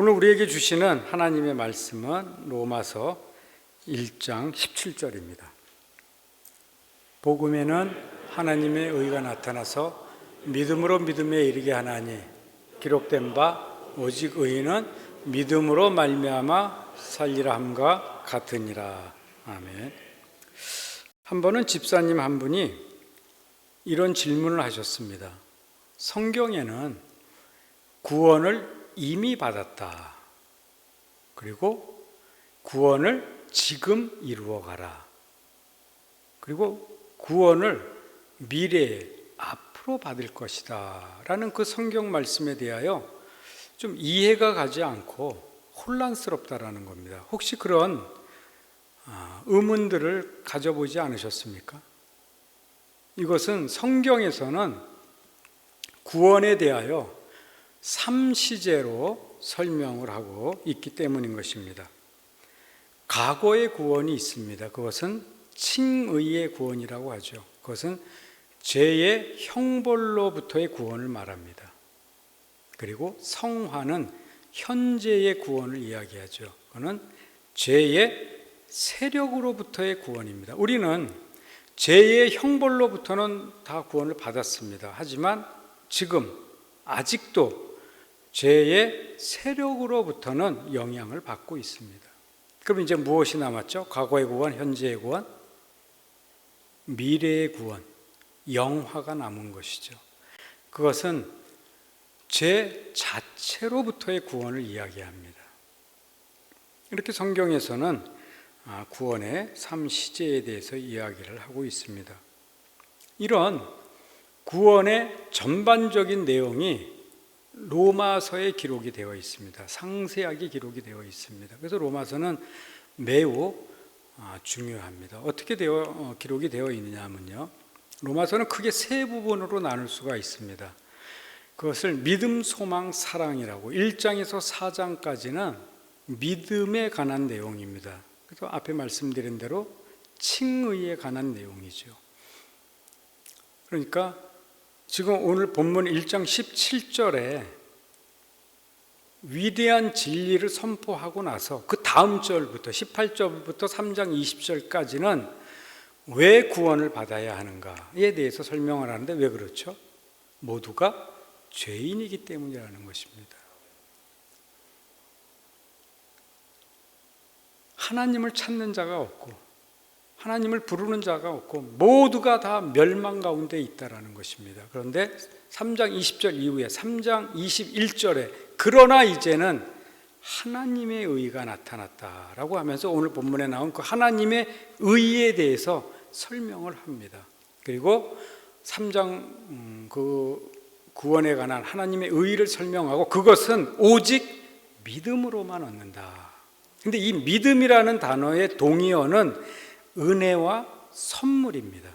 오늘 우리에게 주시는 하나님의 말씀은 로마서 1장 17절입니다. 복음에는 하나님의 의가 나타나서 믿음으로 믿음에 이르게 하나니 기록된 바 오직 의인은 믿음으로 말미암아 살리라 함과 같으니라. 아멘. 한 번은 집사님 한 분이 이런 질문을 하셨습니다. 성경에는 구원을 이미 받았다. 그리고 구원을 지금 이루어가라. 그리고 구원을 미래에 앞으로 받을 것이다. 라는 그 성경 말씀에 대하여 좀 이해가 가지 않고 혼란스럽다라는 겁니다. 혹시 그런 의문들을 가져보지 않으셨습니까? 이것은 성경에서는 구원에 대하여 3시제로 설명을 하고 있기 때문인 것입니다. 과거의 구원이 있습니다. 그것은 칭의의 구원이라고 하죠. 그것은 죄의 형벌로부터의 구원을 말합니다. 그리고 성화는 현재의 구원을 이야기하죠. 그거는 죄의 세력으로부터의 구원입니다. 우리는 죄의 형벌로부터는 다 구원을 받았습니다. 하지만 지금 아직도 죄의 세력으로부터는 영향을 받고 있습니다. 그럼 이제 무엇이 남았죠? 과거의 구원, 현재의 구원, 미래의 구원, 영화가 남은 것이죠. 그것은 죄 자체로부터의 구원을 이야기합니다. 이렇게 성경에서는 구원의 3시제에 대해서 이야기를 하고 있습니다. 이런 구원의 전반적인 내용이 로마서에 기록이 되어 있습니다. 상세하게 기록이 되어 있습니다. 그래서 로마서는 매우 중요합니다. 어떻게 기록이 되어 있느냐면요. 로마서는 크게 세 부분으로 나눌 수가 있습니다. 그것을 믿음, 소망, 사랑이라고 1장에서 4장까지는 믿음에 관한 내용입니다. 그래서 앞에 말씀드린 대로 칭의에 관한 내용이죠. 그러니까 지금 오늘 본문 1장 17절에 위대한 진리를 선포하고 나서 그 다음 절부터 18절부터 3장 20절까지는 왜 구원을 받아야 하는가에 대해서 설명을 하는데 왜 그렇죠? 모두가 죄인이기 때문이라는 것입니다. 하나님을 찾는 자가 없고 하나님을 부르는 자가 없고 모두가 다 멸망 가운데 있다라는 것입니다. 그런데 3장 20절 이후에 3장 21절에 그러나 이제는 하나님의 의가 나타났다라고 하면서 오늘 본문에 나온 그 하나님의 의에 대해서 설명을 합니다. 그리고 3장 그 구원에 관한 하나님의 의를 설명하고 그것은 오직 믿음으로만 얻는다. 근데 이 믿음이라는 단어의 동의어는 은혜와 선물입니다.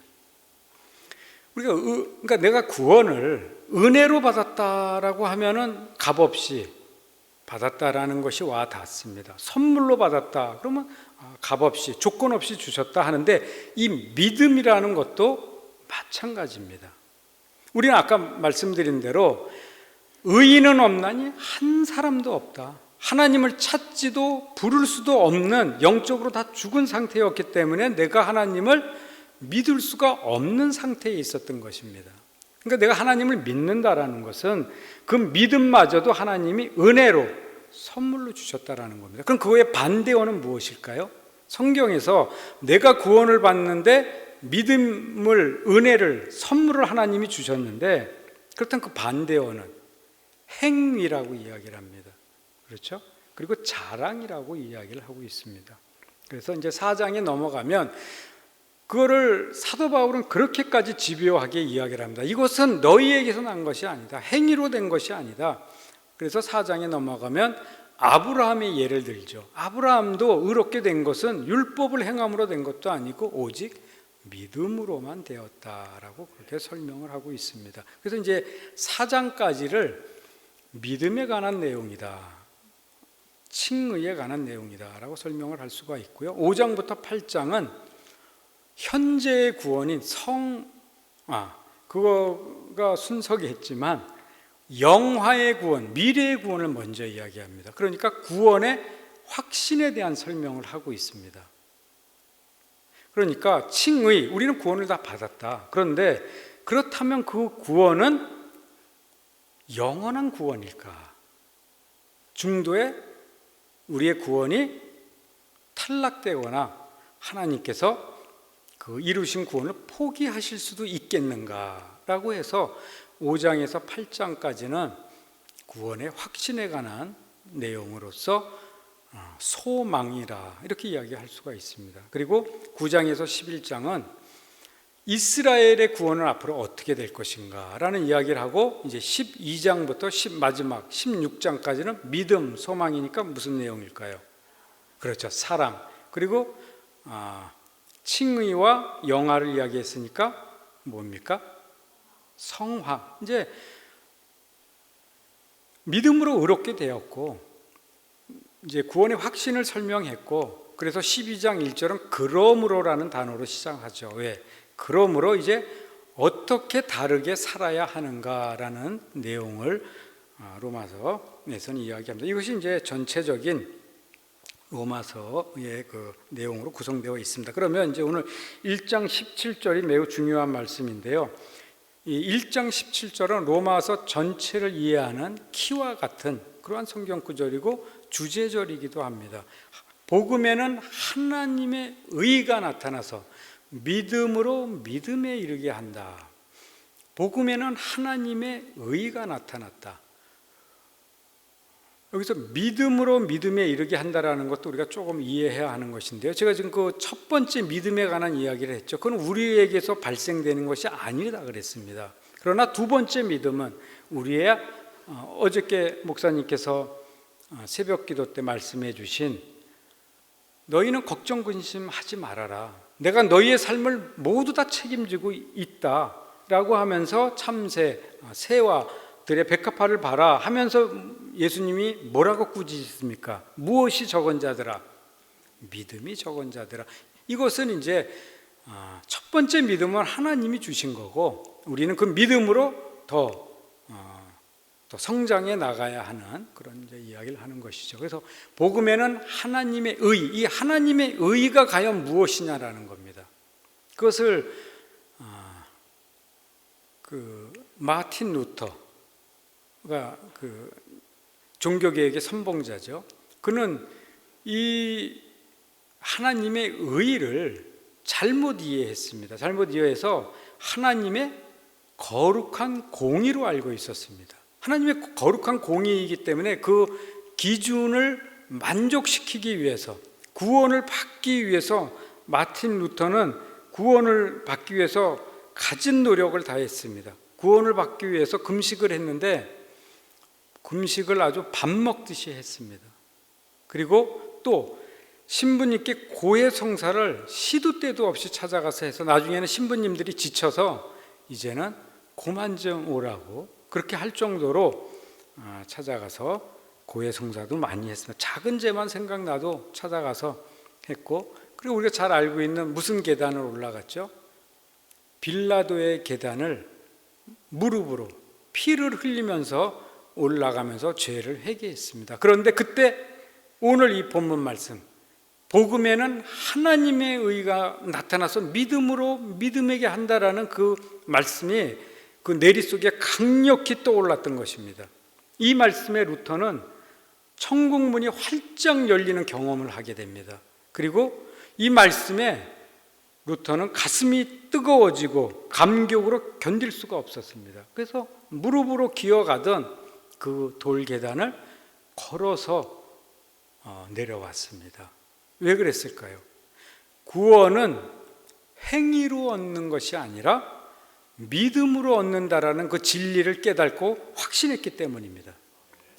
그러니까 내가 구원을 은혜로 받았다라고 하면은 값없이 받았다라는 것이 와 닿습니다. 선물로 받았다 그러면 값없이 조건 없이 주셨다 하는데 이 믿음이라는 것도 마찬가지입니다. 우리는 아까 말씀드린 대로 의인은 없나니 한 사람도 없다. 하나님을 찾지도 부를 수도 없는 영적으로 다 죽은 상태였기 때문에 내가 하나님을 믿을 수가 없는 상태에 있었던 것입니다. 그러니까 내가 하나님을 믿는다라는 것은 그 믿음마저도 하나님이 은혜로 선물로 주셨다라는 겁니다. 그럼 그거의 반대어는 무엇일까요? 성경에서 내가 구원을 받는데 믿음을, 은혜를, 선물을 하나님이 주셨는데 그렇다면 그 반대어는 행위라고 이야기를 합니다. 그렇죠? 그리고 자랑이라고 이야기를 하고 있습니다. 그래서 이제 4장에 넘어가면 그거를 사도 바울은 그렇게까지 집요하게 이야기를 합니다. 이것은 너희에게서 난 것이 아니다. 행위로 된 것이 아니다. 그래서 4장에 넘어가면 아브라함의 예를 들죠. 아브라함도 의롭게 된 것은 율법을 행함으로 된 것도 아니고 오직 믿음으로만 되었다라고 그렇게 설명을 하고 있습니다. 그래서 이제 4장까지를 믿음에 관한 내용이다. 칭의에 관한 내용이다라고 설명을 할 수가 있고요. 5장부터 8장은 현재의 구원인 그거가 순서겠지만 영화의 구원, 미래의 구원을 먼저 이야기합니다. 그러니까 구원의 확신에 대한 설명을 하고 있습니다. 그러니까 칭의, 우리는 구원을 다 받았다. 그런데 그렇다면 그 구원은 영원한 구원일까? 중도에 우리의 구원이 탈락되거나 하나님께서 그 이루신 구원을 포기하실 수도 있겠는가라고 해서 5장에서 8장까지는 구원의 확신에 관한 내용으로서 소망이라 이렇게 이야기할 수가 있습니다. 그리고 9장에서 11장은 이스라엘의 구원은 앞으로 어떻게 될 것인가 라는 이야기를 하고, 이제 12장부터 마지막 16장까지는 믿음, 소망이니까 무슨 내용일까요? 그렇죠, 사랑. 그리고 칭의와 영화를 이야기했으니까 뭡니까? 성화. 이제 믿음으로 의롭게 되었고, 이제 구원의 확신을 설명했고, 그래서 12장 1절은 그러므로라는 단어로 시작하죠. 왜? 그러므로 이제 어떻게 다르게 살아야 하는가라는 내용을 로마서에서는 이야기합니다. 이것이 이제 전체적인 로마서의 그 내용으로 구성되어 있습니다. 그러면 이제 오늘 1장 17절이 매우 중요한 말씀인데요. 이 1장 17절은 로마서 전체를 이해하는 키와 같은 그러한 성경 구절이고 주제절이기도 합니다. 복음에는 하나님의 의가 나타나서 믿음으로 믿음에 이르게 한다. 복음에는 하나님의 의가 나타났다. 여기서 믿음으로 믿음에 이르게 한다라는 것도 우리가 조금 이해해야 하는 것인데요. 제가 지금 그 첫 번째 믿음에 관한 이야기를 했죠. 그건 우리에게서 발생되는 것이 아니다 그랬습니다. 그러나 두 번째 믿음은 우리의 어저께 목사님께서 새벽 기도 때 말씀해 주신 너희는 걱정 근심하지 말아라. 내가 너희의 삶을 모두 다 책임지고 있다라고 하면서 참새, 새와들의 백합화를 봐라 하면서 예수님이 뭐라고 꾸짖습니까? 무엇이 적은 자들아? 믿음이 적은 자들아. 이것은 이제 첫 번째 믿음은 하나님이 주신 거고, 우리는 그 믿음으로 더 성장해 나가야 하는 그런 이제 이야기를 하는 것이죠. 그래서 복음에는 하나님의 의, 이 하나님의 의가 과연 무엇이냐라는 겁니다. 그것을 그 마틴 루터가 그 종교개혁의 선봉자죠. 그는 이 하나님의 의를 잘못 이해했습니다. 잘못 이해해서 하나님의 거룩한 공의로 알고 있었습니다. 하나님의 거룩한 공의이기 때문에 그 기준을 만족시키기 위해서, 구원을 받기 위해서 마틴 루터는 구원을 받기 위해서 가진 노력을 다했습니다. 구원을 받기 위해서 금식을 했는데 금식을 아주 밥 먹듯이 했습니다. 그리고 또 신부님께 고해성사를 시도 때도 없이 찾아가서 해서 나중에는 신부님들이 지쳐서 이제는 그만 좀 오라고 그렇게 할 정도로 찾아가서 고해성사도 많이 했습니다. 작은 죄만 생각나도 찾아가서 했고, 그리고 우리가 잘 알고 있는 무슨 계단을 올라갔죠? 빌라도의 계단을 무릎으로 피를 흘리면서 올라가면서 죄를 회개했습니다. 그런데 그때 오늘 이 본문 말씀, 복음에는 하나님의 의가 나타나서 믿음으로 믿음에게 한다라는 그 말씀이 그 내리 속에 강력히 떠올랐던 것입니다. 이 말씀에 루터는 천국문이 활짝 열리는 경험을 하게 됩니다. 그리고 이 말씀에 루터는 가슴이 뜨거워지고 감격으로 견딜 수가 없었습니다. 그래서 무릎으로 기어가던 그 돌 계단을 걸어서 내려왔습니다. 왜 그랬을까요? 구원은 행위로 얻는 것이 아니라 믿음으로 얻는다라는 그 진리를 깨닫고 확신했기 때문입니다.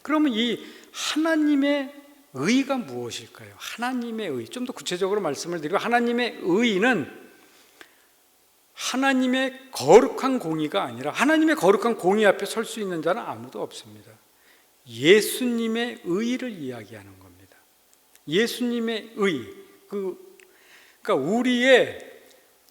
그러면 이 하나님의 의가 무엇일까요? 하나님의 의, 좀 더 구체적으로 말씀을 드리고, 하나님의 의는 하나님의 거룩한 공의가 아니라, 하나님의 거룩한 공의 앞에 설 수 있는 자는 아무도 없습니다. 예수님의 의를 이야기하는 겁니다. 예수님의 의, 그러니까 우리의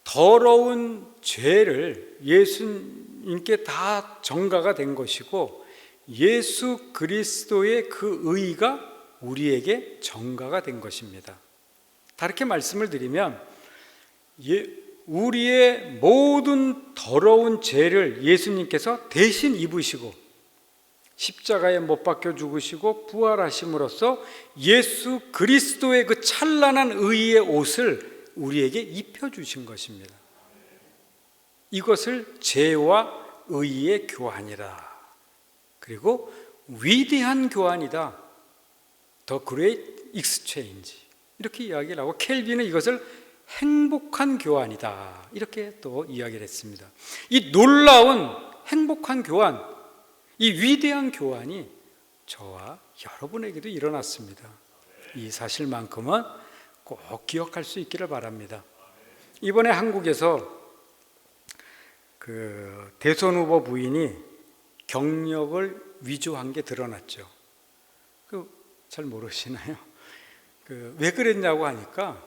더러운 죄를 예수님께 다 전가가 된 것이고, 예수 그리스도의 그 의가 우리에게 전가가 된 것입니다. 다르게 말씀을 드리면 우리의 모든 더러운 죄를 예수님께서 대신 입으시고 십자가에 못 박혀 죽으시고 부활하심으로써 예수 그리스도의 그 찬란한 의의 옷을 우리에게 입혀주신 것입니다. 이것을 죄와 의의 교환이라. 그리고 위대한 교환이다. The Great Exchange. 이렇게 이야기를 하고 켈빈은 이것을 행복한 교환이다. 이렇게 또 이야기를 했습니다. 이 놀라운 행복한 교환, 이 위대한 교환이 저와 여러분에게도 일어났습니다. 이 사실만큼은 꼭 기억할 수 있기를 바랍니다. 이번에 한국에서 그 대선 후보 부인이 경력을 위조한 게 드러났죠. 잘 모르시나요? 왜 그랬냐고 하니까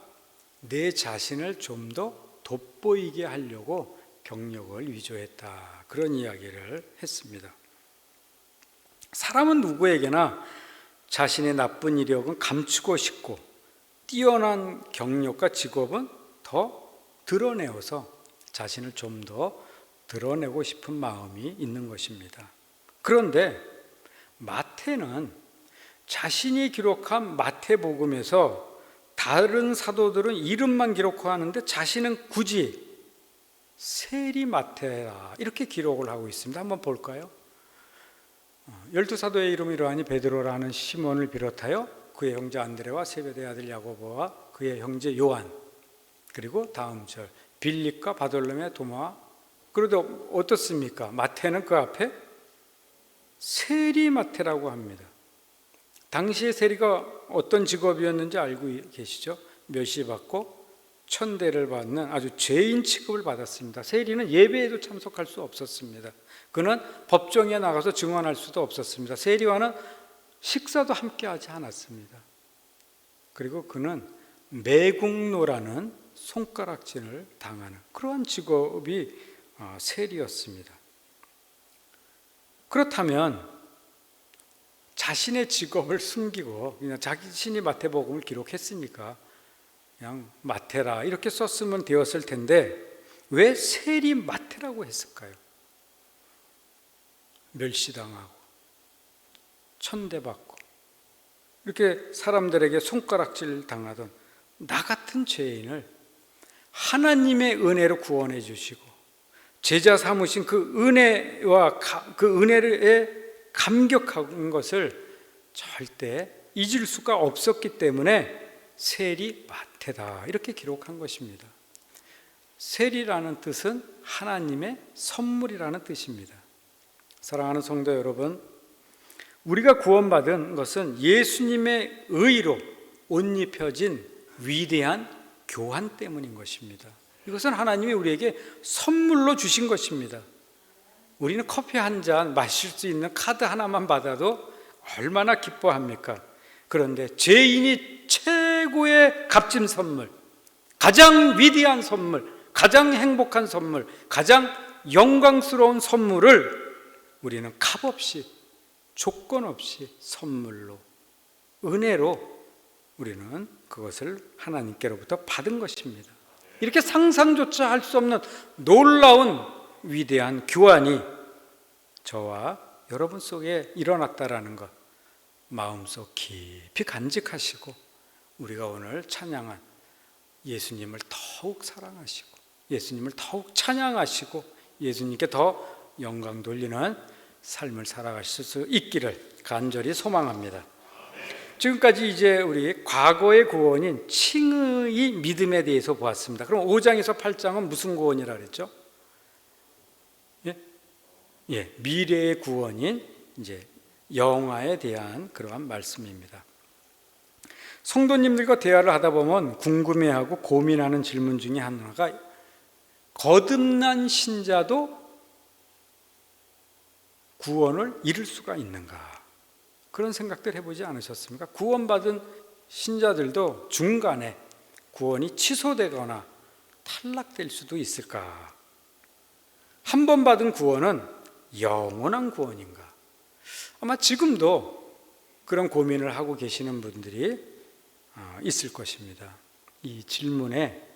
내 자신을 좀 더 돋보이게 하려고 경력을 위조했다. 그런 이야기를 했습니다. 사람은 누구에게나 자신의 나쁜 이력은 감추고 싶고 뛰어난 경력과 직업은 더 드러내어서 자신을 좀 더 드러내고 싶은 마음이 있는 것입니다. 그런데 마태는 자신이 기록한 마태복음에서 다른 사도들은 이름만 기록하는데 자신은 굳이 세리 마태라 이렇게 기록을 하고 있습니다. 한번 볼까요? 12사도의 이름이 이러하니 베드로라는 시몬을 비롯하여 그의 형제 안드레와 세베대의 아들 야고보와 그의 형제 요한, 그리고 다음 절 빌립과 바돌로메 도마. 그래도 어떻습니까? 마태는 그 앞에 세리 마태라고 합니다. 당시의 세리가 어떤 직업이었는지 알고 계시죠? 멸시 받고 천대를 받는 아주 죄인 취급을 받았습니다. 세리는 예배에도 참석할 수 없었습니다. 그는 법정에 나가서 증언할 수도 없었습니다. 세리와는 식사도 함께 하지 않았습니다. 그리고 그는 매국노라는 손가락질을 당하는 그러한 직업이 세리였습니다. 그렇다면 자신의 직업을 숨기고 그냥 자신이 마태복음을 기록했으니까 그냥 마태라 이렇게 썼으면 되었을 텐데 왜 세리 마태라고 했을까요? 멸시당하고 천대받고 이렇게 사람들에게 손가락질 당하던 나 같은 죄인을 하나님의 은혜로 구원해 주시고 제자 삼으신 그 은혜와 그 은혜에 감격한 것을 절대 잊을 수가 없었기 때문에 세리 마태다 이렇게 기록한 것입니다. 세리라는 뜻은 하나님의 선물이라는 뜻입니다. 사랑하는 성도 여러분, 우리가 구원받은 것은 예수님의 의로 옷 입혀진 위대한 교환 때문인 것입니다. 이것은 하나님이 우리에게 선물로 주신 것입니다. 우리는 커피 한 잔 마실 수 있는 카드 하나만 받아도 얼마나 기뻐합니까? 그런데 죄인이 최고의 값진 선물, 가장 위대한 선물, 가장 행복한 선물, 가장 영광스러운 선물을 우리는 값없이 조건 없이 선물로 은혜로 우리는 그것을 하나님께로부터 받은 것입니다. 이렇게 상상조차 할 수 없는 놀라운 위대한 교환이 저와 여러분 속에 일어났다라는 것 마음속 깊이 간직하시고 우리가 오늘 찬양한 예수님을 더욱 사랑하시고 예수님을 더욱 찬양하시고 예수님께 더 영광 돌리는 삶을 살아가실 수 있기를 간절히 소망합니다. 지금까지 이제 우리 과거의 구원인 칭의의 믿음에 대해서 보았습니다. 그럼 5장에서 8장은 무슨 구원이라 그랬죠? 미래의 구원인 이제 영화에 대한 그러한 말씀입니다. 성도님들과 대화를 하다 보면 궁금해하고 고민하는 질문 중에 하나가 거듭난 신자도 구원을 잃을 수가 있는가? 그런 생각들 해보지 않으셨습니까? 구원받은 신자들도 중간에 구원이 취소되거나 탈락될 수도 있을까? 한 번 받은 구원은 영원한 구원인가? 아마 지금도 그런 고민을 하고 계시는 분들이 있을 것입니다. 이 질문에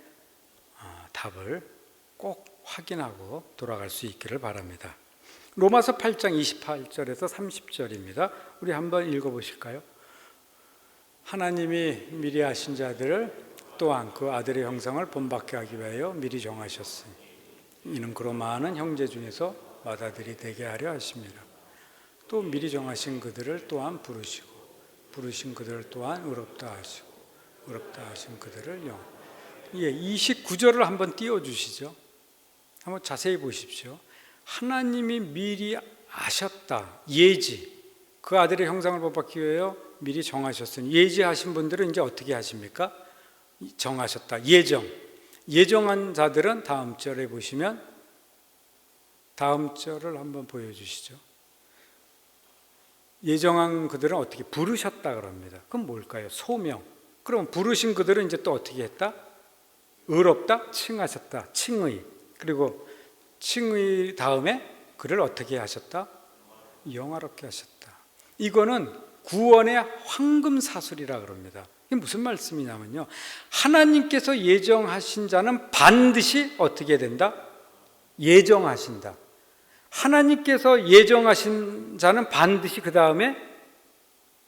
답을 꼭 확인하고 돌아갈 수 있기를 바랍니다. 로마서 8장 28절에서 30절입니다. 우리 한번 읽어보실까요? 하나님이 미리 아신 자들을 또한 그 아들의 형상을 본받게 하기 위하여 미리 정하셨으니 이는 그로 많은 형제 중에서 맏아들이 되게 하려 하십니다. 또 미리 정하신 그들을 또한 부르시고 부르신 그들을 또한 의롭다 하시고 의롭다 하신 그들을 영. 29절을 한번 띄워주시죠. 한번 자세히 보십시오. 하나님이 미리 아셨다. 예지. 그 아들의 형상을 본받기 위하여 미리 정하셨으니 예지하신 분들은 이제 어떻게 하십니까? 정하셨다. 예정한 자들은 다음 절에 보시면 다음 절을 한번 보여주시죠. 예정한 그들은 어떻게 부르셨다 그럽니다. 그럼 뭘까요? 소명. 그럼 부르신 그들은 이제 또 어떻게 했다? 의롭다, 칭하셨다. 칭의. 그리고 칭의 다음에 그를 어떻게 하셨다? 영화롭게 하셨다. 이거는 구원의 황금사슬이라 그럽니다. 이게 무슨 말씀이냐면요, 하나님께서 예정하신 자는 반드시 어떻게 된다? 예정하신다. 하나님께서 예정하신 자는 반드시 그 다음에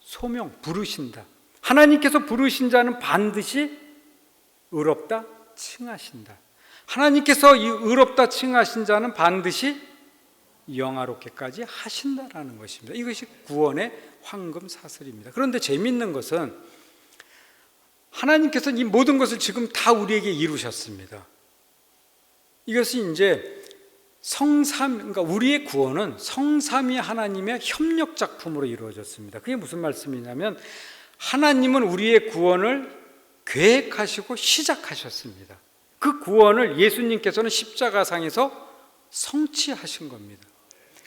소명, 부르신다. 하나님께서 부르신 자는 반드시 의롭다, 칭하신다. 하나님께서 이 의롭다 칭하신 자는 반드시 영화롭게까지 하신다라는 것입니다. 이것이 구원의 황금사슬입니다. 그런데 재미있는 것은 하나님께서 이 모든 것을 지금 다 우리에게 이루셨습니다. 이것이 이제 그러니까 우리의 구원은 성삼위 하나님의 협력 작품으로 이루어졌습니다. 그게 무슨 말씀이냐면 하나님은 우리의 구원을 계획하시고 시작하셨습니다. 그 구원을 예수님께서는 십자가상에서 성취하신 겁니다.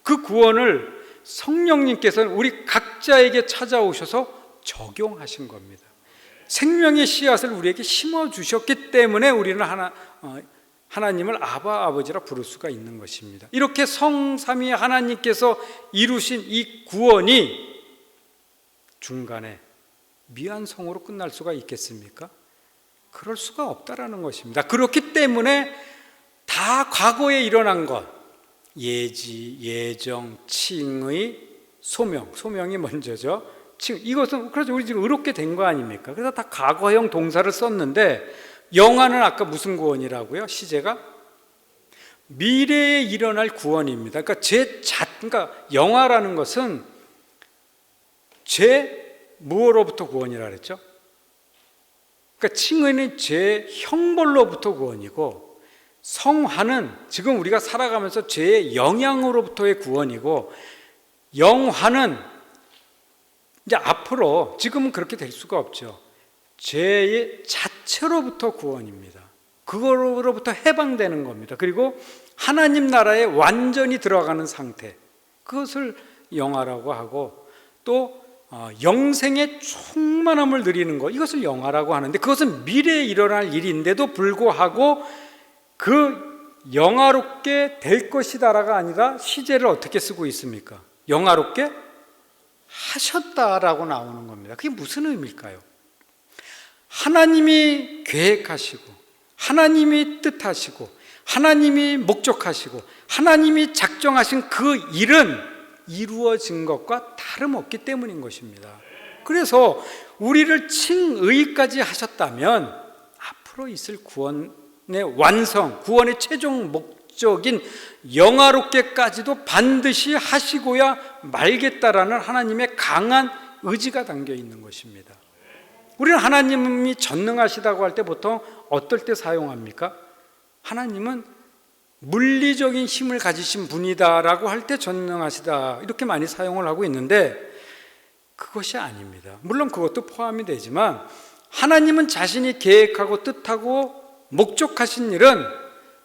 그 구원을 성령님께서는 우리 각자에게 찾아오셔서 적용하신 겁니다. 생명의 씨앗을 우리에게 심어주셨기 때문에 우리는 하나님을 아버지라 부를 수가 있는 것입니다. 이렇게 성삼위 하나님께서 이루신 이 구원이 중간에 미완성으로 끝날 수가 있겠습니까? 그럴 수가 없다라는 것입니다. 그렇기 때문에 다 과거에 일어난 것, 예지, 예정, 칭의, 소명이 먼저죠. 이것은 그래서 우리 지금 의롭게 된 거 아닙니까? 그래서 다 과거형 동사를 썼는데 영화는 아까 무슨 구원이라고요? 시제가 미래에 일어날 구원입니다. 그러니까 영화라는 것은 죄 무엇로부터 구원이라 그랬죠? 그러니까 칭의는 죄 형벌로부터 구원이고 성화는 지금 우리가 살아가면서 죄의 영향으로부터의 구원이고 영화는 이제 앞으로 지금은 그렇게 될 수가 없죠. 죄의 자체로부터 구원입니다. 그거로부터 해방되는 겁니다. 그리고 하나님 나라에 완전히 들어가는 상태, 그것을 영화라고 하고 또 영생의 충만함을 누리는 것, 이것을 영화라고 하는데 그것은 미래에 일어날 일인데도 불구하고 그 영화롭게 될 것이다라가 아니라 시제를 어떻게 쓰고 있습니까? 영화롭게 하셨다라고 나오는 겁니다. 그게 무슨 의미일까요? 하나님이 계획하시고 하나님이 뜻하시고 하나님이 목적하시고 하나님이 작정하신 그 일은 이루어진 것과 다름없기 때문인 것입니다. 그래서 우리를 칭의까지 하셨다면 앞으로 있을 구원의 완성, 구원의 최종 목적인 영화롭게까지도 반드시 하시고야 말겠다라는 하나님의 강한 의지가 담겨 있는 것입니다. 우리는 하나님이 전능하시다고 할 때 보통 어떨 때 사용합니까? 하나님은 물리적인 힘을 가지신 분이다라고 할 때 전능하시다 이렇게 많이 사용을 하고 있는데 그것이 아닙니다. 물론 그것도 포함이 되지만 하나님은 자신이 계획하고 뜻하고 목적하신 일은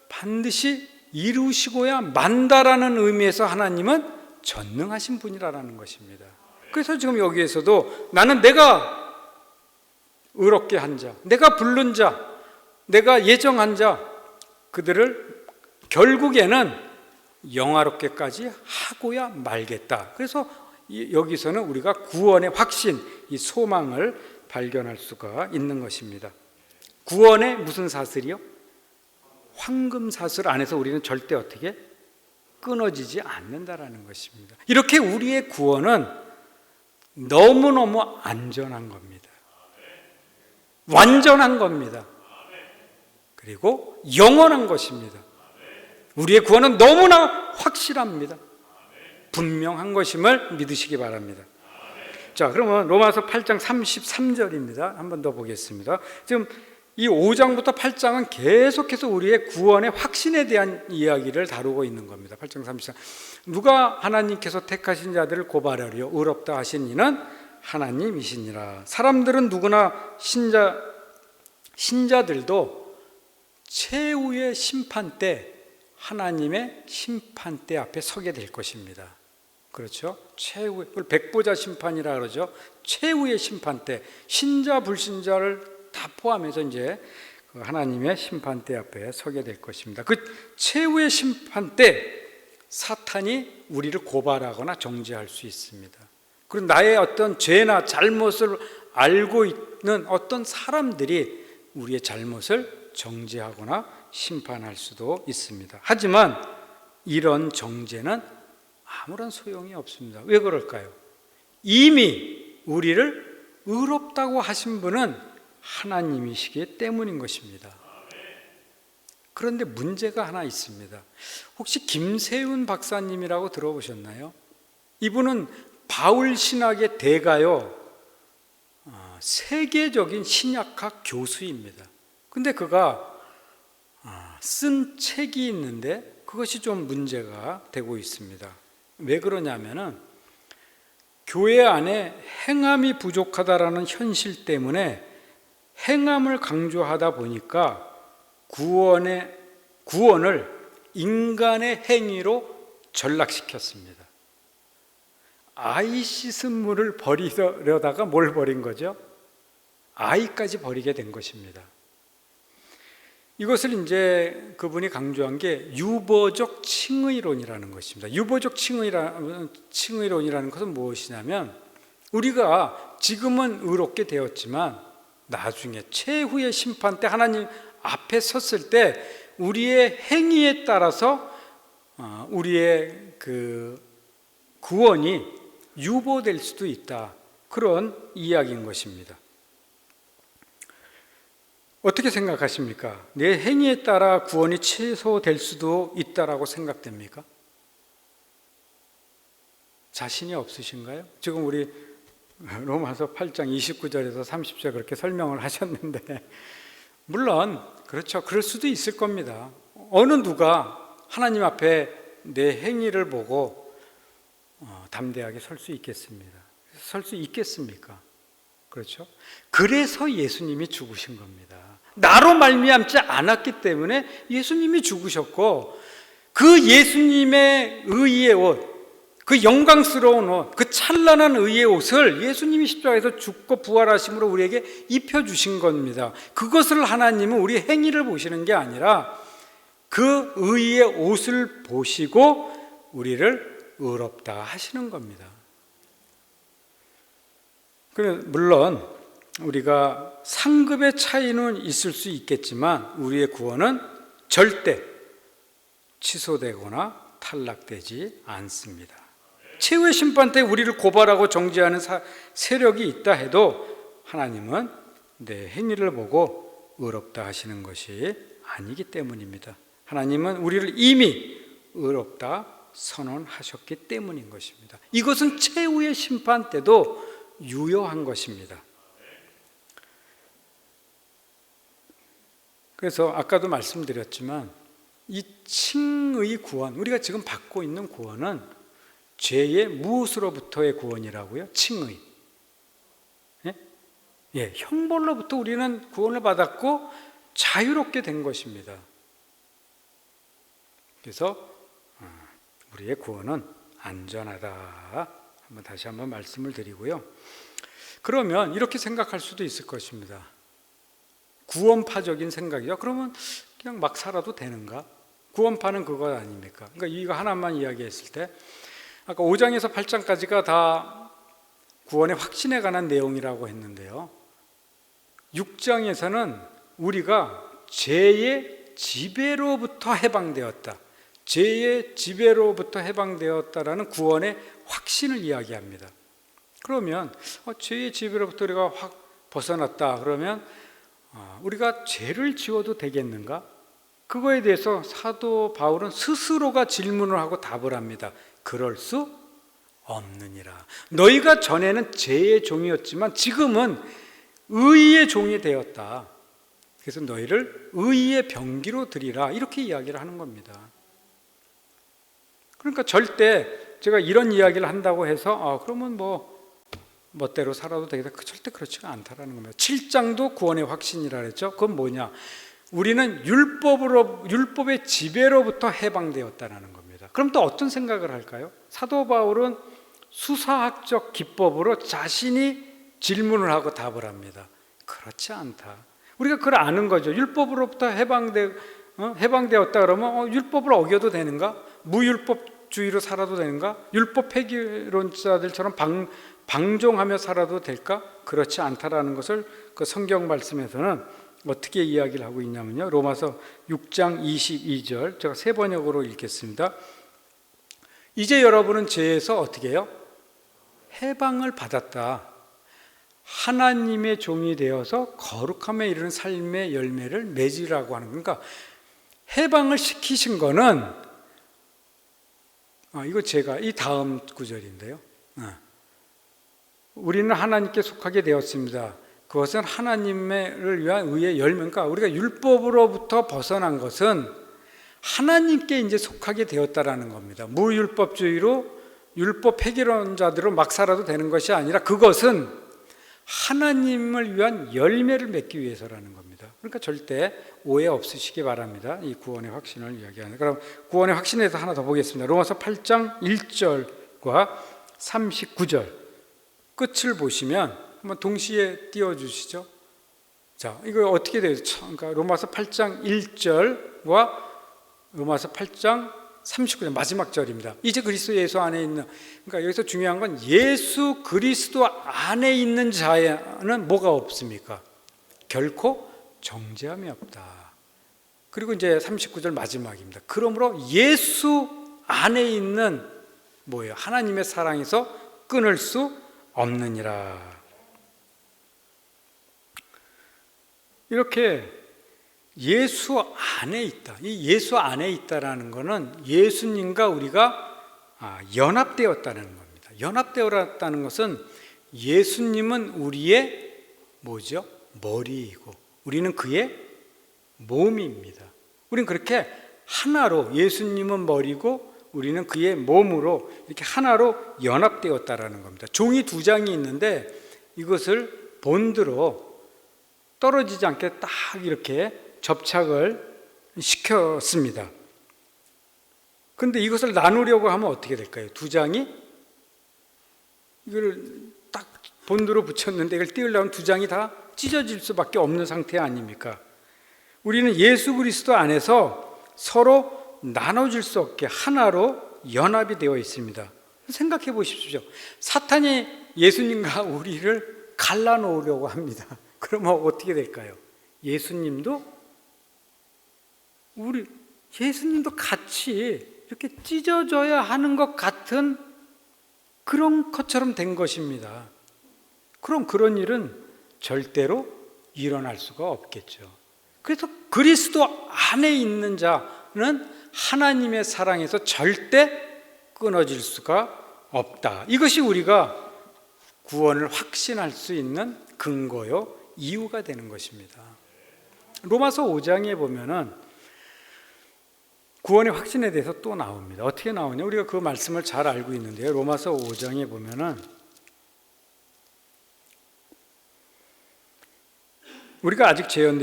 반드시 이루시고야 만다라는 의미에서 하나님은 전능하신 분이라는 것입니다. 그래서 지금 여기에서도 나는 내가 의롭게 한 자, 내가 부른 자, 내가 예정한 자, 그들을 결국에는 영화롭게까지 하고야 말겠다. 그래서 여기서는 우리가 구원의 확신, 이 소망을 발견할 수가 있는 것입니다. 구원의 무슨 사슬이요? 황금 사슬 안에서 우리는 절대 어떻게 끊어지지 않는다라는 것입니다. 이렇게 우리의 구원은 너무너무 안전한 겁니다. 완전한 겁니다. 그리고 영원한 것입니다. 우리의 구원은 너무나 확실합니다. 분명한 것임을 믿으시기 바랍니다. 자, 그러면 로마서 8장 33절입니다. 한 번 더 보겠습니다. 지금 이 5장부터 8장은 계속해서 우리의 구원의 확신에 대한 이야기를 다루고 있는 겁니다. 8장 33. 누가 하나님께서 택하신 자들을 고발하려 의롭다 하신 이는 하나님이시니라. 사람들은 누구나 신자들도 최후의 심판 때 하나님의 심판대 앞에 서게 될 것입니다. 그렇죠? 최후의, 그걸 백보자 심판이라 그러죠. 최후의 심판대, 신자 불신자를 다 포함해서 이제 하나님의 심판대 앞에 서게 될 것입니다. 그 최후의 심판대 사탄이 우리를 고발하거나 정죄할 수 있습니다. 그리고 나의 어떤 죄나 잘못을 알고 있는 어떤 사람들이 우리의 잘못을 정죄하거나 심판할 수도 있습니다. 하지만 이런 정죄는 아무런 소용이 없습니다. 왜 그럴까요? 이미 우리를 의롭다고 하신 분은 하나님이시기 때문인 것입니다. 그런데 문제가 하나 있습니다. 혹시 김세윤 박사님이라고 들어보셨나요? 이분은 바울 신학의 대가요, 세계적인 신약학 교수입니다. 근데 그가 쓴 책이 있는데 그것이 좀 문제가 되고 있습니다. 왜 그러냐면은 교회 안에 행함이 부족하다라는 현실 때문에 행함을 강조하다 보니까 구원을 인간의 행위로 전락시켰습니다. 아이 씻은 물을 버리려다가 뭘 버린 거죠? 아이까지 버리게 된 것입니다. 이것을 이제 그분이 강조한 게 유보적 칭의론이라는 것입니다. 유보적 칭의론이라는 것은 무엇이냐면 우리가 지금은 의롭게 되었지만 나중에 최후의 심판 때 하나님 앞에 섰을 때 우리의 행위에 따라서 우리의 그 구원이 유보될 수도 있다. 그런 이야기인 것입니다. 어떻게 생각하십니까? 내 행위에 따라 구원이 취소될 수도 있다라고 생각됩니까? 자신이 없으신가요? 지금 우리 로마서 8장 29절에서 30절 그렇게 설명을 하셨는데 물론 그렇죠. 그럴 수도 있을 겁니다. 어느 누가 하나님 앞에 내 행위를 보고 담대하게 설 수 있겠습니다. 설 수 있겠습니까? 그렇죠? 그래서 예수님이 죽으신 겁니다. 나로 말미암지 않았기 때문에 예수님이 죽으셨고 그 예수님의 의의 옷, 그 영광스러운 옷, 그 찬란한 의의 옷을 예수님이 십자가에서 죽고 부활하심으로 우리에게 입혀주신 겁니다. 그것을 하나님은 우리 행위를 보시는 게 아니라 그 의의 옷을 보시고 우리를 의롭다 하시는 겁니다. 물론 우리가 상급의 차이는 있을 수 있겠지만 우리의 구원은 절대 취소되거나 탈락되지 않습니다. 최후의 심판 때 우리를 고발하고 정죄하는 세력이 있다 해도 하나님은 내 행위를 보고 의롭다 하시는 것이 아니기 때문입니다. 하나님은 우리를 이미 의롭다 선언하셨기 때문인 것입니다. 이것은 최후의 심판 때도 유효한 것입니다. 그래서 아까도 말씀드렸지만 이 칭의 구원, 우리가 지금 받고 있는 구원은 죄의 무엇으로부터의 구원이라고요? 칭의. 예, 형벌로부터 우리는 구원을 받았고 자유롭게 된 것입니다. 그래서 우리의 구원은 안전하다. 다시 한번 말씀을 드리고요. 그러면 이렇게 생각할 수도 있을 것입니다. 구원파적인 생각이요. 그러면 그냥 막 살아도 되는가? 구원파는 그거 아닙니까? 그러니까 이거 하나만 이야기했을 때 아까 5장에서 8장까지가 다 구원의 확신에 관한 내용이라고 했는데요. 6장에서는 우리가 죄의 지배로부터 해방되었다. 죄의 지배로부터 해방되었다라는 구원의 확신을 이야기합니다. 그러면 죄의 지배로부터 우리가 확 벗어났다. 그러면 우리가 죄를 지어도 되겠는가? 그거에 대해서 사도 바울은 스스로가 질문을 하고 답을 합니다. 그럴 수 없느니라. 너희가 전에는 죄의 종이었지만 지금은 의의 종이 되었다. 그래서 너희를 의의 병기로 드리라. 이렇게 이야기를 하는 겁니다. 그러니까 절대 제가 이런 이야기를 한다고 해서 그러면 멋대로 살아도 되겠다. 절대 그렇지가 않다라는 겁니다. 7장도 구원의 확신이라 그랬죠. 그건 뭐냐? 우리는 율법의 지배로부터 해방되었다는 겁니다. 그럼 또 어떤 생각을 할까요? 사도 바울은 수사학적 기법으로 자신이 질문을 하고 답을 합니다. 그렇지 않다. 우리가 그걸 아는 거죠. 율법으로부터 해방되었다 그러면 율법을 어겨도 되는가? 무율법주의로 살아도 되는가? 율법 폐기론자들처럼 방종하며 살아도 될까? 그렇지 않다라는 것을 그 성경 말씀에서는 어떻게 이야기를 하고 있냐면요. 로마서 6장 22절 제가 세 번역으로 읽겠습니다. 이제 여러분은 죄에서 어떻게 해요? 해방을 받았다. 하나님의 종이 되어서 거룩함에 이르는 삶의 열매를 맺으라고 하는 그러니까 해방을 시키신 거는 이거 제가 이 다음 구절인데요. 우리는 하나님께 속하게 되었습니다. 그것은 하나님을 위한 의의 열매. 그러니까 우리가 율법으로부터 벗어난 것은 하나님께 이제 속하게 되었다라는 겁니다. 무율법주의로 율법 폐기론자들로 막 살아도 되는 것이 아니라 그것은 하나님을 위한 열매를 맺기 위해서라는 겁니다. 그러니까 절대 오해 없으시기 바랍니다. 이 구원의 확신을 이야기하는. 그럼 구원의 확신에서 하나 더 보겠습니다. 로마서 8장 1절과 39절 끝을 보시면 한번 동시에 띄워주시죠. 자, 이거 어떻게 돼요? 그러니까 로마서 8장 1절과 로마서 8장 39절 마지막 절입니다. 이제 그리스도 예수 안에 있는, 그러니까 여기서 중요한 건 예수 그리스도 안에 있는 자에는 뭐가 없습니까? 결코 정죄함이 없다. 그리고 이제 39절 마지막입니다. 그러므로 예수 안에 있는 뭐예요? 하나님의 사랑에서 끊을 수 없느니라. 이렇게 예수 안에 있다. 이 예수 안에 있다라는 것은 예수님과 우리가 연합되었다는 겁니다. 연합되었다는 것은 예수님은 우리의 뭐죠? 머리이고 우리는 그의 몸입니다. 우리는 그렇게 하나로 예수님은 머리고 우리는 그의 몸으로 이렇게 하나로 연합되었다라는 겁니다. 종이 두 장이 있는데 이것을 본드로 떨어지지 않게 딱 이렇게 접착을 시켰습니다. 그런데 이것을 나누려고 하면 어떻게 될까요? 두 장이 이걸 딱 본드로 붙였는데 이걸 띄우려면 두 장이 다 찢어질 수밖에 없는 상태 아닙니까? 우리는 예수 그리스도 안에서 서로 나눠질 수 없게 하나로 연합이 되어 있습니다. 생각해 보십시오. 사탄이 예수님과 우리를 갈라놓으려고 합니다. 그러면 어떻게 될까요? 예수님도 같이 이렇게 찢어져야 하는 것 같은 그런 것처럼 된 것입니다. 그럼 그런 일은 절대로 일어날 수가 없겠죠. 그래서 그리스도 안에 있는 자는 하나님의 사랑에서 절대 끊어질 수가 없다. 이것이 우리가 구원을 확신할 수 있는 근거요, 이유가 되는 것입니다. 로마서 5장에 보면은 구원의 확신에 대해서 또 나옵니다. 어떻게 나오냐? 우리가 그 말씀을 잘 알고 있는데요. 로마서 5장에 보면은 우리가 아직 죄인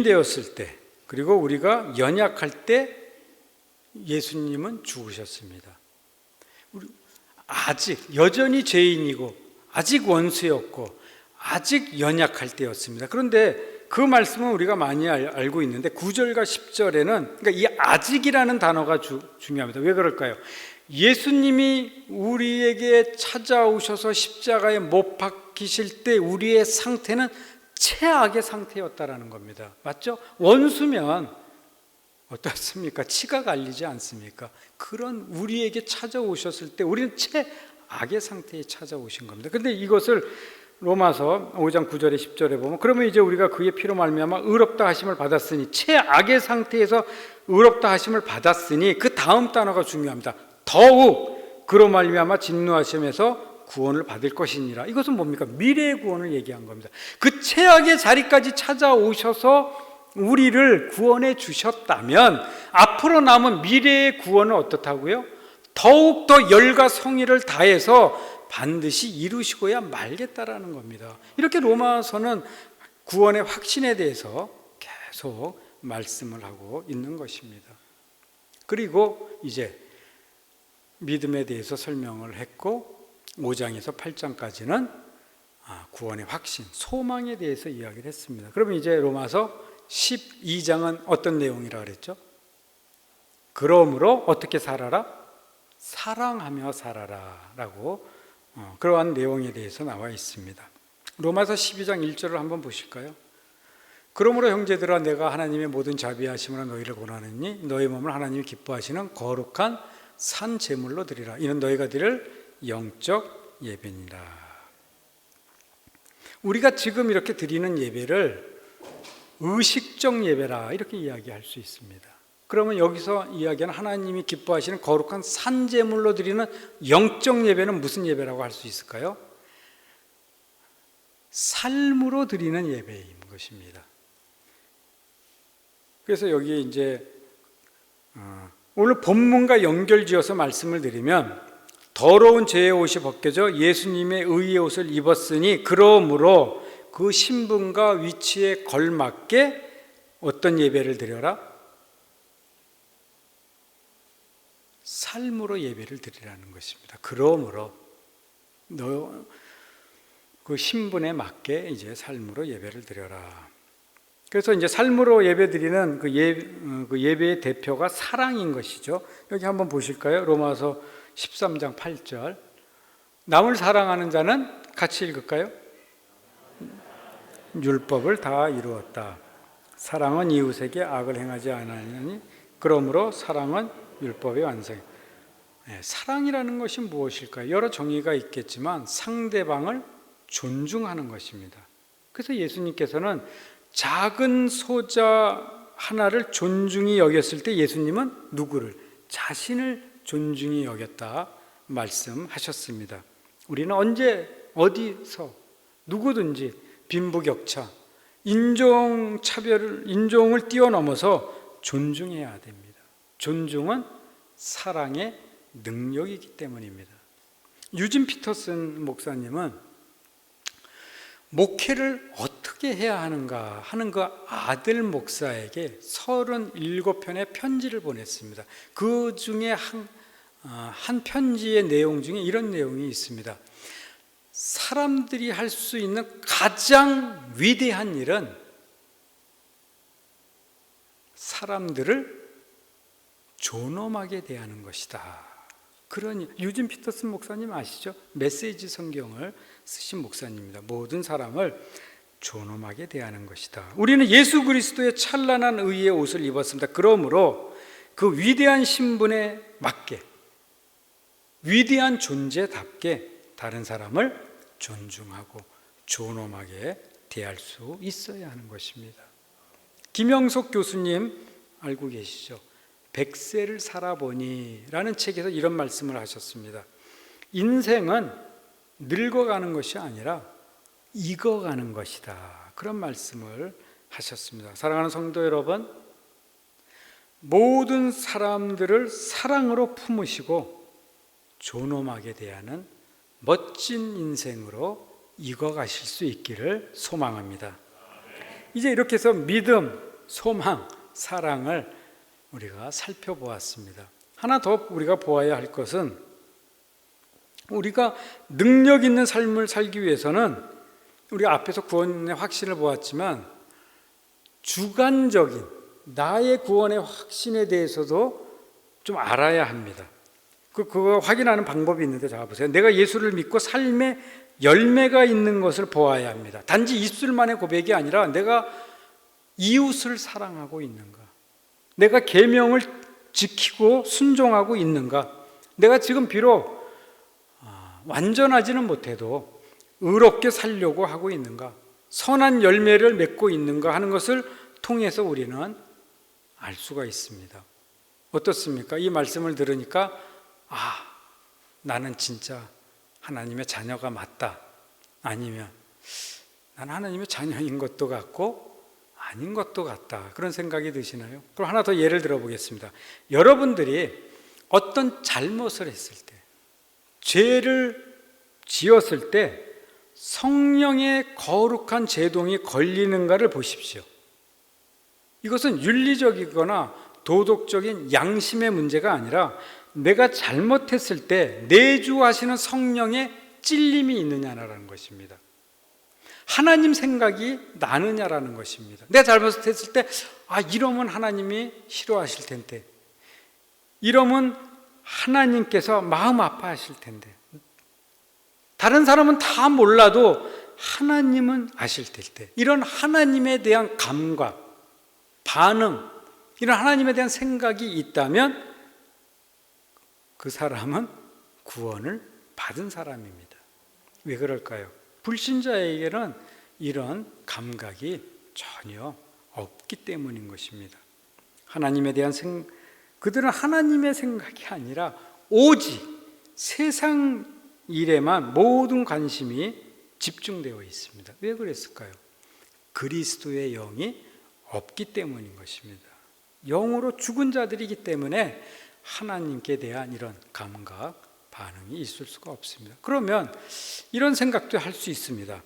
되었을 때, 그리고 우리가 연약할 때 예수님은 죽으셨습니다. 아직 여전히 죄인이고 아직 원수였고 아직 연약할 때였습니다. 그런데 그 말씀은 우리가 많이 알고 있는데 9절과 10절에는 그러니까 이 아직이라는 단어가 중요합니다. 왜 그럴까요? 예수님이 우리에게 찾아오셔서 십자가에 못 박히실 때 우리의 상태는 최악의 상태였다라는 겁니다. 맞죠? 원수면 어떻습니까? 치가 갈리지 않습니까? 그런 우리에게 찾아오셨을 때 우리는 최악의 상태에 찾아오신 겁니다. 그런데 이것을 로마서 5장 9절에 10절에 보면, 그러면 이제 우리가 그의 피로 말미암아 의롭다 하심을 받았으니, 최악의 상태에서 의롭다 하심을 받았으니, 그 다음 단어가 중요합니다. 더욱 그로 말미암아 진노하심에서 구원을 받을 것이니라. 이것은 뭡니까? 미래의 구원을 얘기한 겁니다. 그 최악의 자리까지 찾아오셔서 우리를 구원해 주셨다면 앞으로 남은 미래의 구원은 어떻다고요? 더욱더 열과 성의를 다해서 반드시 이루시고야 말겠다라는 겁니다. 이렇게 로마서는 구원의 확신에 대해서 계속 말씀을 하고 있는 것입니다. 그리고 이제 믿음에 대해서 설명을 했고 5장에서 8장까지는 구원의 확신, 소망에 대해서 이야기를 했습니다. 그러면 이제 로마서 12장은 어떤 내용이라 그랬죠? 그러므로 어떻게 살아라? 사랑하며 살아라 라고 그러한 내용에 대해서 나와 있습니다. 로마서 12장 1절을 한번 보실까요? 그러므로 형제들아, 내가 하나님의 모든 자비하심으로 너희를 권하느니 너희 몸을 하나님이 기뻐하시는 거룩한 산 제물로 드리라. 이는 너희가 드릴 영적 예배니라. 우리가 지금 이렇게 드리는 예배를 의식적 예배라 이렇게 이야기할 수 있습니다. 그러면 여기서 이야기하는 하나님이 기뻐하시는 거룩한 산 제물로 드리는 영적 예배는 무슨 예배라고 할 수 있을까요? 삶으로 드리는 예배인 것입니다. 그래서 여기에 이제 오늘 본문과 연결지어서 말씀을 드리면, 더러운 죄의 옷이 벗겨져 예수님의 의의 옷을 입었으니 그러므로 그 신분과 위치에 걸맞게 어떤 예배를 드려라? 삶으로 예배를 드리라는 것입니다. 그러므로 너 그 신분에 맞게 이제 삶으로 예배를 드려라. 그래서 이제 삶으로 예배드리는 그 예배의 대표가 사랑인 것이죠. 여기 한번 보실까요? 로마서 13장 8절. 남을 사랑하는 자는 같이 읽을까요? 율법을 다 이루었다. 사랑은 이웃에게 악을 행하지 않으니 그러므로 사랑은 율법의 완성. 사랑이라는 것이 무엇일까요? 여러 정의가 있겠지만 상대방을 존중하는 것입니다. 그래서 예수님께서는 작은 소자 하나를 존중히 여겼을 때 예수님은 누구를? 자신을 존중히 여겼다 말씀하셨습니다. 우리는 언제 어디서 누구든지 빈부격차, 인종을 뛰어넘어서 존중해야 됩니다. 존중은 사랑의 능력이기 때문입니다. 유진 피터슨 목사님은 목회를 어떻게 해야 하는가 하는 그 아들 목사에게 37편의 편지를 보냈습니다. 그 중에 한 편지의 내용 중에 이런 내용이 있습니다. 사람들이 할 수 있는 가장 위대한 일은 사람들을 존엄하게 대하는 것이다. 그러니 유진 피터슨 목사님 아시죠? 메시지 성경을 쓰신 목사님입니다. 모든 사람을 존엄하게 대하는 것이다. 우리는 예수 그리스도의 찬란한 의의 옷을 입었습니다. 그러므로 그 위대한 신분에 맞게 위대한 존재답게 다른 사람을 존중하고 존엄하게 대할 수 있어야 하는 것입니다. 김영석 교수님 알고 계시죠? 100세를 살아보니 라는 책에서 이런 말씀을 하셨습니다. 인생은 늙어가는 것이 아니라 익어가는 것이다. 그런 말씀을 하셨습니다. 사랑하는 성도 여러분, 모든 사람들을 사랑으로 품으시고 존엄하게 대하는 멋진 인생으로 익어가실 수 있기를 소망합니다. 이제 이렇게 해서 믿음, 소망, 사랑을 우리가 살펴보았습니다. 하나 더 우리가 보아야 할 것은 우리가 능력 있는 삶을 살기 위해서는 우리가 앞에서 구원의 확신을 보았지만 주관적인 나의 구원의 확신에 대해서도 좀 알아야 합니다. 그거 확인하는 방법이 있는데, 자 보세요. 내가 예수를 믿고 삶의 열매가 있는 것을 보아야 합니다. 단지 입술만의 고백이 아니라 내가 이웃을 사랑하고 있는가, 내가 계명을 지키고 순종하고 있는가, 내가 지금 비록 완전하지는 못해도 의롭게 살려고 하고 있는가, 선한 열매를 맺고 있는가 하는 것을 통해서 우리는 알 수가 있습니다. 어떻습니까? 이 말씀을 들으니까 나는 진짜 하나님의 자녀가 맞다, 아니면 나는 하나님의 자녀인 것도 같고 아닌 것도 같다, 그런 생각이 드시나요? 그럼 하나 더 예를 들어 보겠습니다. 여러분들이 어떤 잘못을 했을 때, 죄를 지었을 때 성령의 거룩한 제동이 걸리는가를 보십시오. 이것은 윤리적이거나 도덕적인 양심의 문제가 아니라 내가 잘못했을 때 내주하시는 성령의 찔림이 있느냐라는 것입니다. 하나님 생각이 나느냐라는 것입니다. 내가 잘못했을 때 이러면 하나님이 싫어하실 텐데, 이러면 하나님께서 마음 아파하실 텐데, 다른 사람은 다 몰라도 하나님은 아실 때, 이런 하나님에 대한 감각, 반응, 이런 하나님에 대한 생각이 있다면 그 사람은 구원을 받은 사람입니다. 왜 그럴까요? 불신자에게는 이런 감각이 전혀 없기 때문인 것입니다. 하나님에 대한 그들은 하나님의 생각이 아니라 오직 세상 일에만 모든 관심이 집중되어 있습니다. 왜 그랬을까요? 그리스도의 영이 없기 때문인 것입니다. 영으로 죽은 자들이기 때문에 하나님께 대한 이런 감각, 반응이 있을 수가 없습니다. 그러면 이런 생각도 할 수 있습니다.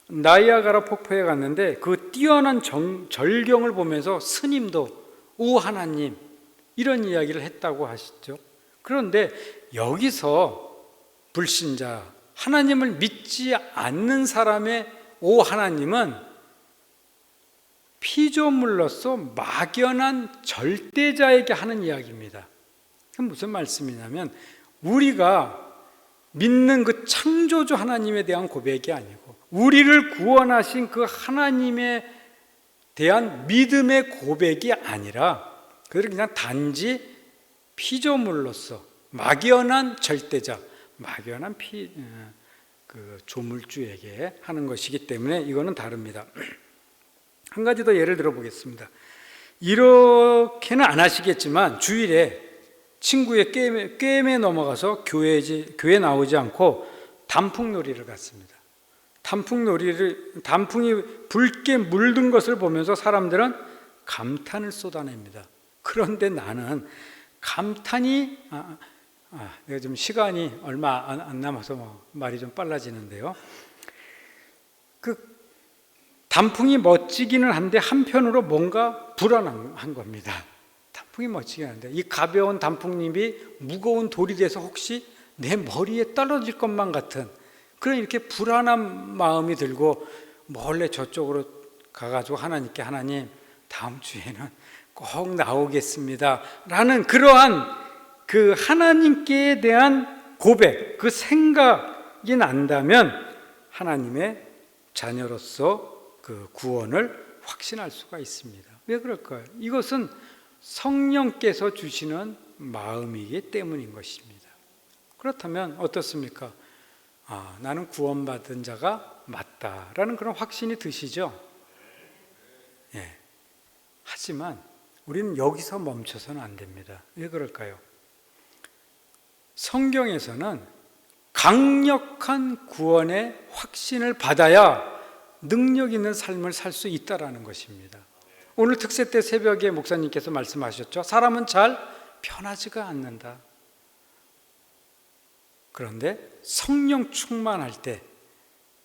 나이아가라 폭포에 갔는데 그 뛰어난 절경을 보면서 스님도 오 하나님, 이런 이야기를 했다고 하시죠. 그런데 여기서 불신자, 하나님을 믿지 않는 사람의 오 하나님은 피조물로서 막연한 절대자에게 하는 이야기입니다. 무슨 말씀이냐면 우리가 믿는 그 창조주 하나님에 대한 고백이 아니고 우리를 구원하신 그 하나님에 대한 믿음의 고백이 아니라 그냥 단지 피조물로서 막연한 절대자, 막연한 그 조물주에게 하는 것이기 때문에 이거는 다릅니다. 한 가지 더 예를 들어 보겠습니다. 이렇게는 안 하시겠지만 주일에 친구의 게임에 넘어가서 교회 나오지 않고 단풍놀이를 갔습니다. 단풍이 붉게 물든 것을 보면서 사람들은 감탄을 쏟아냅니다. 그런데 나는 감탄이 내가 지금 시간이 얼마 안 남아서 말이 좀 빨라지는데요. 그 단풍이 멋지기는 한데 한편으로 뭔가 불안한 겁니다. 단풍이 멋지긴 한데 이 가벼운 단풍잎이 무거운 돌이 돼서 혹시 내 머리에 떨어질 것만 같은 그런 이렇게 불안한 마음이 들고 몰래 저쪽으로 가가지고 하나님께 하나님 다음 주에는 꼭 나오겠습니다 라는 그러한 그 하나님께 대한 고백, 그 생각이 난다면 하나님의 자녀로서 그 구원을 확신할 수가 있습니다. 왜 그럴까요? 이것은 성령께서 주시는 마음이기 때문인 것입니다. 그렇다면 어떻습니까? 나는 구원받은 자가 맞다라는 그런 확신이 드시죠? 예. 하지만 우리는 여기서 멈춰서는 안 됩니다. 왜 그럴까요? 성경에서는 강력한 구원의 확신을 받아야 능력 있는 삶을 살 수 있다라는 것입니다. 오늘 특세 때 새벽에 목사님께서 말씀하셨죠. 사람은 잘 변하지가 않는다. 그런데 성령 충만할 때,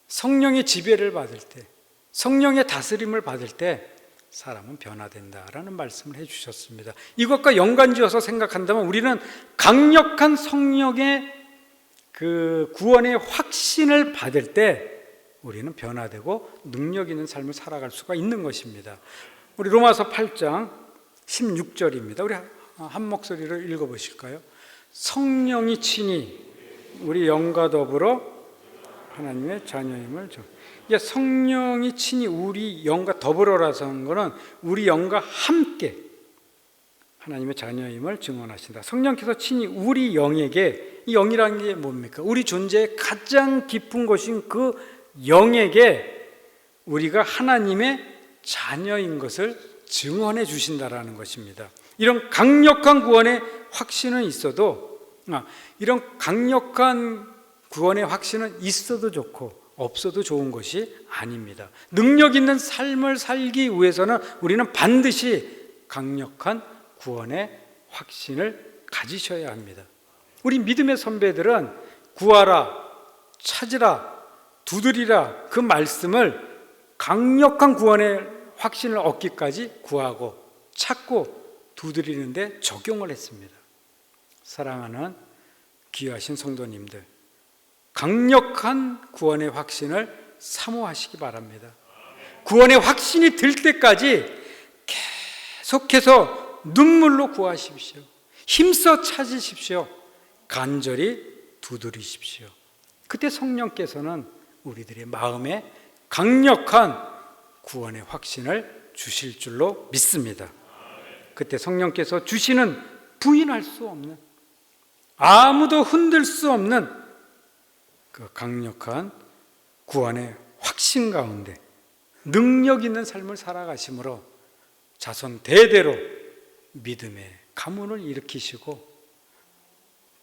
성령의 지배를 받을 때, 성령의 다스림을 받을 때 사람은 변화된다라는 말씀을 해주셨습니다. 이것과 연관지어서 생각한다면 우리는 강력한 성령의 그 구원의 확신을 받을 때 우리는 변화되고 능력 있는 삶을 살아갈 수가 있는 것입니다. 우리 로마서 8장 16절입니다. 우리 한 목소리로 읽어보실까요? 성령이 친히 우리 영과 더불어 하나님의 자녀임을 성령이 친히 우리 영과 더불어라서 하는 것은 우리 영과 함께 하나님의 자녀임을 증언하신다. 성령께서 친히 우리 영에게, 이 영이라는 게 뭡니까? 우리 존재의 가장 깊은 곳인 그 영에게 우리가 하나님의 자녀인 것을 증언해 주신다라는 것입니다. 이런 강력한 구원의 확신은 있어도, 이런 강력한 구원의 확신은 있어도 좋고 없어도 좋은 것이 아닙니다. 능력 있는 삶을 살기 위해서는 우리는 반드시 강력한 구원의 확신을 가지셔야 합니다. 우리 믿음의 선배들은 구하라, 찾으라, 두드리라 그 말씀을 강력한 구원의 확신을 얻기까지 구하고 찾고 두드리는데 적용을 했습니다. 사랑하는 귀하신 성도님들, 강력한 구원의 확신을 사모하시기 바랍니다. 구원의 확신이 들 때까지 계속해서 눈물로 구하십시오. 힘써 찾으십시오. 간절히 두드리십시오. 그때 성령께서는 우리들의 마음에 강력한 구원의 확신을 주실 줄로 믿습니다. 그때 성령께서 주시는 부인할 수 없는, 아무도 흔들 수 없는 그 강력한 구원의 확신 가운데 능력 있는 삶을 살아가심으로 자손 대대로 믿음의 가문을 일으키시고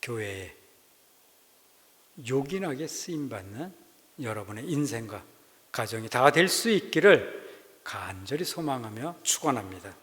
교회에 요긴하게 쓰임받는 여러분의 인생과 가정이 다 될 수 있기를 간절히 소망하며 축원합니다.